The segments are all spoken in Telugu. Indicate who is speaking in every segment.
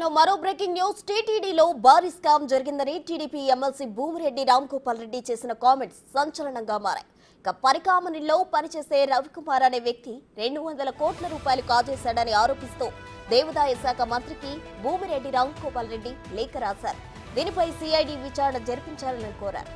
Speaker 1: బులెటిన్లో మరో బ్రేకింగ్ న్యూస్. టీటీడీలో భారీ స్కామ్ జరిగిందని టీడీపీ ఎమ్మెల్సీ భూమిరెడ్డి రామ్గోపాల్ రెడ్డి చేసిన కామెంట్స్ సంచలనంగా మారాయి. ఇక పరికామనిలో పనిచేసే రవికుమార్ అనే వ్యక్తి 200 కోట్ల రూపాయలు కాజేశాడని ఆరోపిస్తూ దేవాదాయ శాఖ మంత్రికి భూమిరెడ్డి రామ్గోపాల్ రెడ్డి లేఖ రాశారు. దీనిపై సిఐడి విచారణ జరిపించాలని కోరారు.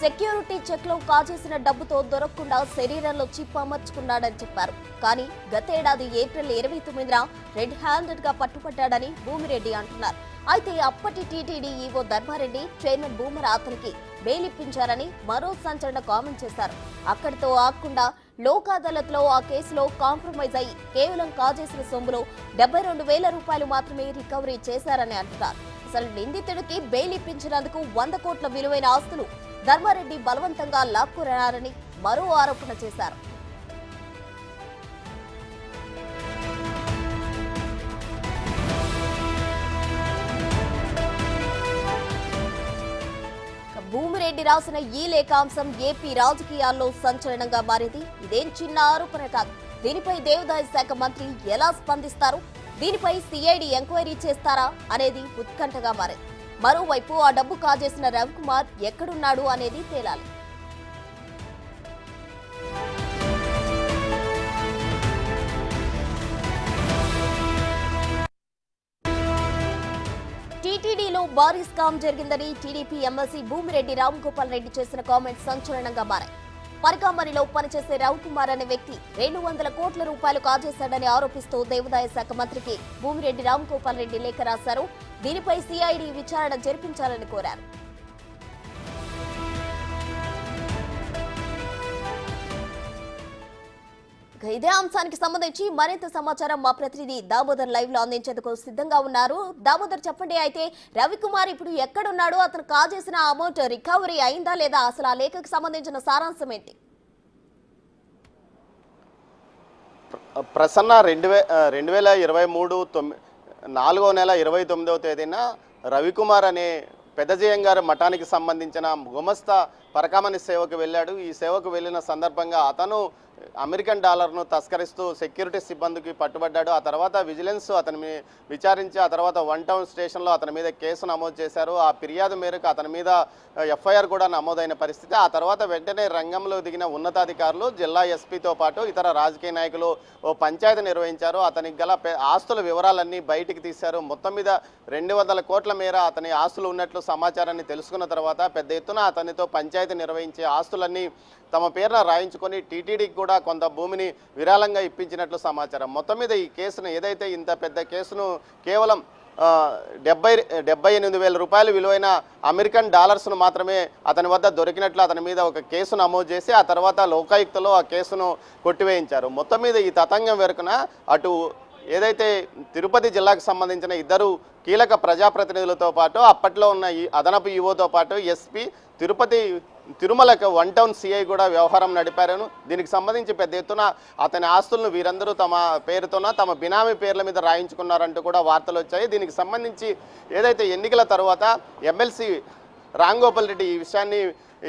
Speaker 1: సెక్యూరిటీ చెక్ లో కాజేసిన డబ్బుతో దొరకకుండా శరీరంలో చిప్ అమర్చుకున్నాడని చెప్పారు. కానీ గతేడాది ఏప్రిల్ 29న రెడ్ హ్యాండెడ్ గా పట్టుబడ్డాడని భూమిరెడ్డి అంటున్నారు. అయితే అప్పటి టీటీడీ ఈవో ధర్మారెడ్డి చైర్మన్ భూమరా అతనికి బెయిల్ ఇప్పించారని మరో సంచలన కామెంట్ చేశారు. అక్కడితో ఆగకుండా లోక్ అదాలత్ లో ఆ కేసులో కాంప్రమైజ్ అయ్యి కేవలం కాజేసిన సొమ్ములో 72,000 రూపాయలు మాత్రమే రికవరీ చేశారని అంటున్నారు. అసలు నిందితుడికి బెయిల్ ఇప్పించినందుకు 100 కోట్ల విలువైన ఆస్తులు ధర్మారెడ్డి బలవంతంగా లాక్కురారని మరో ఆరోపణ చేశారు. భూమిరెడ్డి రాసిన ఈ లేఖాంశం ఏపీ రాజకీయాల్లో సంచలనంగా మారింది. ఇదేం చిన్న ఆరోపణ కాదు. దీనిపై దేవాదాయ శాఖ మంత్రి ఎలా స్పందిస్తారు, దీనిపై సిఐడి ఎంక్వైరీ చేస్తారా అనేది ఉత్కంఠగా మారింది. మరోవైపు ఆ డబ్బు కాజేసిన రవికుమార్ ఎక్కడున్నాడు అనేది తేలాలి. టీటీడీలో భారీ స్కామ్ జరిగిందని టీడీపీ ఎమ్మెల్సీ భూమిరెడ్డి రామ్గోపాల్ రెడ్డి చేసిన కామెంట్స్ సంచలనంగా మారాయి. పరికామనిలో పనిచేసే రవికుమార్ అనే వ్యక్తి 200 కోట్ల రూపాయలు కాజేశాడని ఆరోపిస్తూ దేవాదాయ శాఖ మంత్రికి భూమిరెడ్డి రామ్గోపాల్ రెడ్డి లేఖ రాశారు. దీనిపై సిఐడి విచారణ జరిపించాలని కోరారు. ఇదే అంశానికి సంబంధించి మరింత సమాచారం మా ప్రతినిధి దామోదర్ లైవ్ లో అందించేందుకు సిద్ధంగా ఉన్నారు. దామోదర్, చెప్పండి. అయితే రవికుమార్ ఇప్పుడు ఎక్కడున్నాడు, అతను కాజేసిన అమౌంట్ రికవరీ అయిందా లేదా, అసలు ఆ లేఖకు సంబంధించిన సారాంశం ఏంటి?
Speaker 2: ప్రసన్న 2023 4వ నెల 29వ తేదీన రవికుమార్ అనే పెద్దజయంగారు మఠానికి సంబంధించిన గుమస్తా పరకామణి సేవకు వెళ్ళాడు. ఈ సేవకు వెళ్ళిన సందర్భంగా అతను అమెరికన్ డాలర్ను తస్కరిస్తూ సెక్యూరిటీ సిబ్బందికి పట్టుబడ్డాడు. ఆ తర్వాత విజిలెన్స్ అతని విచారించి ఆ తర్వాత 1 టౌన్ స్టేషన్లో అతని మీద కేసు నమోదు చేశారు. ఆ ఫిర్యాదు మేరకు అతని మీద ఎఫ్ఐఆర్ కూడా నమోదైన పరిస్థితి. ఆ తర్వాత వెంటనే రంగంలో దిగిన ఉన్నతాధికారులు, జిల్లా ఎస్పీతో పాటు ఇతర రాజకీయ నాయకులు ఓ పంచాయతీ నిర్వహించారు. అతనికి గల ఆస్తుల వివరాలన్నీ బయటికి తీశారు. మొత్తం మీద 200 కోట్ల మేర అతని ఆస్తులు ఉన్నట్లు సమాచారాన్ని తెలుసుకున్న తర్వాత పెద్ద ఎత్తున అతనితో పంచాయతీ నిర్వహించి ఆస్తులన్నీ తమ పేరున రాయించుకొని టీటీడీకి కూడా కొంత భూమిని విరాళంగా ఇప్పించినట్లు సమాచారం. మొత్తం మీద ఈ కేసును, ఏదైతే ఇంత పెద్ద కేసును కేవలం 78,000 రూపాయలు విలువైన అమెరికన్ డాలర్స్ను మాత్రమే అతని వద్ద దొరికినట్లు అతని మీద ఒక కేసు నమోదు చేసి ఆ తర్వాత లోకాయుక్తలో ఆ కేసును కొట్టివేయించారు. మొత్తం మీద ఈ తతంగం వెనుకన అటు ఏదైతే తిరుపతి జిల్లాకు సంబంధించిన 2 కీలక ప్రజాప్రతినిధులతో పాటు అప్పట్లో ఉన్న ఈ అదనపు ఈవోతో పాటు ఎస్పీ తిరుమలకు 1 టౌన్ సిఐ కూడా వ్యవహారం నడిపారను. దీనికి సంబంధించి పెద్ద ఎత్తున అతని ఆస్తులను వీరందరూ తమ పేరుతోన తమ బినామీ పేర్ల మీద రాయించుకున్నారంటూ కూడా వార్తలు వచ్చాయి. దీనికి సంబంధించి ఏదైతే ఎన్నికల తర్వాత ఎమ్మెల్సీ రామ్గోపాల్ రెడ్డి ఈ విషయాన్ని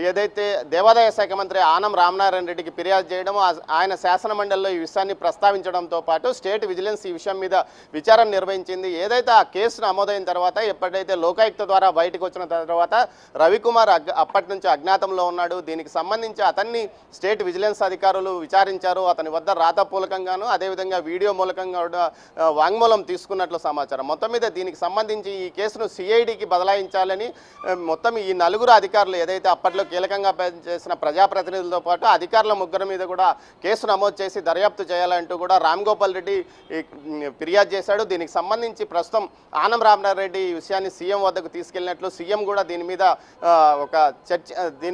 Speaker 2: ఏదైతే దేవాదాయ శాఖ మంత్రి ఆనం రామనారాయణ రెడ్డికి ఫిర్యాదు చేయడం, ఆయన శాసన మండలిలో ఈ విషయాన్ని ప్రస్తావించడంతో పాటు స్టేట్ విజిలెన్స్ ఈ విషయం మీద విచారణ నిర్వహించింది. ఏదైతే ఆ కేసు నమోదైన తర్వాత ఎప్పుడైతే లోకాయుక్త ద్వారా బయటకు వచ్చిన తర్వాత రవికుమార్ అప్పటి నుంచి అజ్ఞాతంలో ఉన్నాడు. దీనికి సంబంధించి అతన్ని స్టేట్ విజిలెన్స్ అధికారులు విచారించారు. అతని వద్ద రాతపూలకంగాను అదేవిధంగా వీడియో మూలకంగా వాంగ్మూలం తీసుకున్నట్లు సమాచారం. మొత్తం మీద దీనికి సంబంధించి ఈ కేసును సిఐడికి బదలాయించాలని మొత్తం ఈ 4 అధికారులు ఏదైతే అప్పట్లో కీలకంగా పనిచేసిన ప్రజాప్రతినిధులతో పాటు అధికారుల 3 మీద కూడా కేసు నమోదు చేసి దర్యాప్తు చేయాలంటూ కూడా రామ్గోపాల్ రెడ్డి ఫిర్యాదు చేశాడు. దీనికి సంబంధించి ప్రస్తుతం ఆనం రామనారాయణ రెడ్డి ఈ విషయాన్ని సీఎం వద్దకు తీసుకెళ్లినట్లు, సీఎం కూడా దీని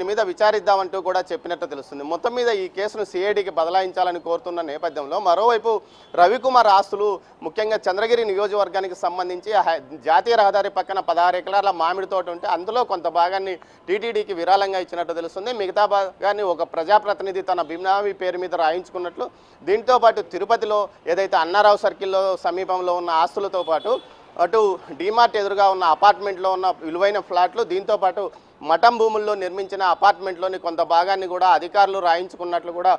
Speaker 2: మీద విచారిద్దామంటూ కూడా చెప్పినట్టు తెలుస్తుంది. మొత్తం మీద ఈ కేసును సిఐడికి బదలాయించాలని కోరుతున్న నేపథ్యంలో మరోవైపు రవికుమార్ ఆస్తులు ముఖ్యంగా చంద్రగిరి నియోజకవర్గానికి సంబంధించి జాతీయ రహదారి పక్కన 16 ఎకరాల మామిడి తోట ఉంటే అందులో కొంత భాగాన్ని టీటీడీకి విరాళంగా ఇచ్చినట్టు తెలుస్తుంది. మిగతా భాగాన్ని ఒక ప్రజాప్రతినిధి తన బినామీ పేరు మీద రాయించుకున్నట్లు, దీంతో పాటు తిరుపతిలో ఏదైతే అన్నారావు సర్కిల్లో సమీపంలో ఉన్న ఆస్తులతో పాటు అటు డీమార్ట్ ఎదురుగా ఉన్న అపార్ట్మెంట్లో ఉన్న విలువైన ఫ్లాట్లు, దీంతో పాటు మఠం భూముల్లో నిర్మించిన అపార్ట్మెంట్లోని కొంత భాగాన్ని కూడా అధికారులు రాయించుకున్నట్లు కూడా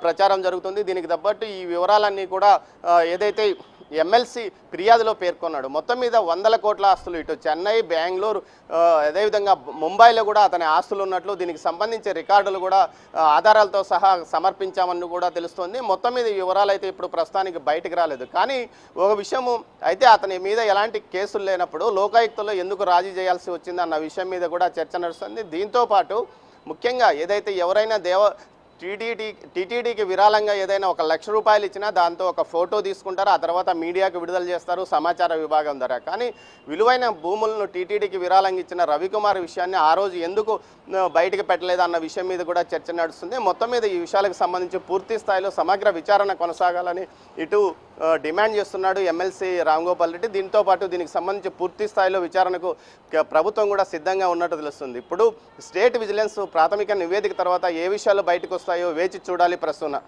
Speaker 2: ప్రచారం జరుగుతుంది. దీనికి తగ్గట్టు ఈ వివరాలన్నీ కూడా ఏదైతే ఎమ్మెల్సీ ఫిర్యాదులో పేర్కొన్నాడు. మొత్తం మీద 100 కోట్ల ఆస్తులు ఇటు చెన్నై, బెంగళూరు, అదేవిధంగా ముంబైలో కూడా అతని ఆస్తులు ఉన్నట్లు దీనికి సంబంధించి రికార్డులు కూడా ఆధారాలతో సహా సమర్పించామని కూడా తెలుస్తోంది. మొత్తం మీద ఈ వివరాలు అయితే ఇప్పుడు ప్రస్తుతానికి బయటకు రాలేదు. కానీ ఒక విషయము అయితే అతని మీద ఎలాంటి కేసులు లేనప్పుడు లోకాయుక్తలో ఎందుకు రాజీ చేయాల్సి వచ్చింది అన్న విషయం మీద కూడా చర్చ నడుస్తుంది. దీంతో పాటు ముఖ్యంగా ఏదైతే ఎవరైనా టీటీడీకి విరాళంగా ఏదైనా 1 లక్ష రూపాయలు ఇచ్చినా దాంతో ఒక ఫోటో తీసుకుంటారు, ఆ తర్వాత మీడియాకు విడుదల చేస్తారు సమాచార విభాగం ద్వారా. కానీ విలువైన భూములను టీటీడీకి విరాళంగా ఇచ్చిన రవికుమార్ విషయాన్ని ఆ రోజు ఎందుకు బయటకు పెట్టలేదు అన్న విషయం మీద కూడా చర్చ నడుస్తుంది. మొత్తం మీద ఈ విషయాలకు సంబంధించి పూర్తి స్థాయిలో సమగ్ర విచారణ కొనసాగాలని ఇటు డిమాండ్ చేస్తున్నాడు ఎమ్మెల్సీ రామ్ గోపాల్ రెడ్డి. దీంతో పాటు దీనికి సంబంధించి పూర్తి స్థాయిలో విచారణకు ప్రభుత్వం కూడా సిద్ధంగా ఉన్నట్టు తెలుస్తుంది. ఇప్పుడు స్టేట్ విజిలెన్స్ ప్రాథమిక నివేదిక తర్వాత ఏ విషయాలు బయటకు వస్తాయో వేచి చూడాలి ప్రసన్న.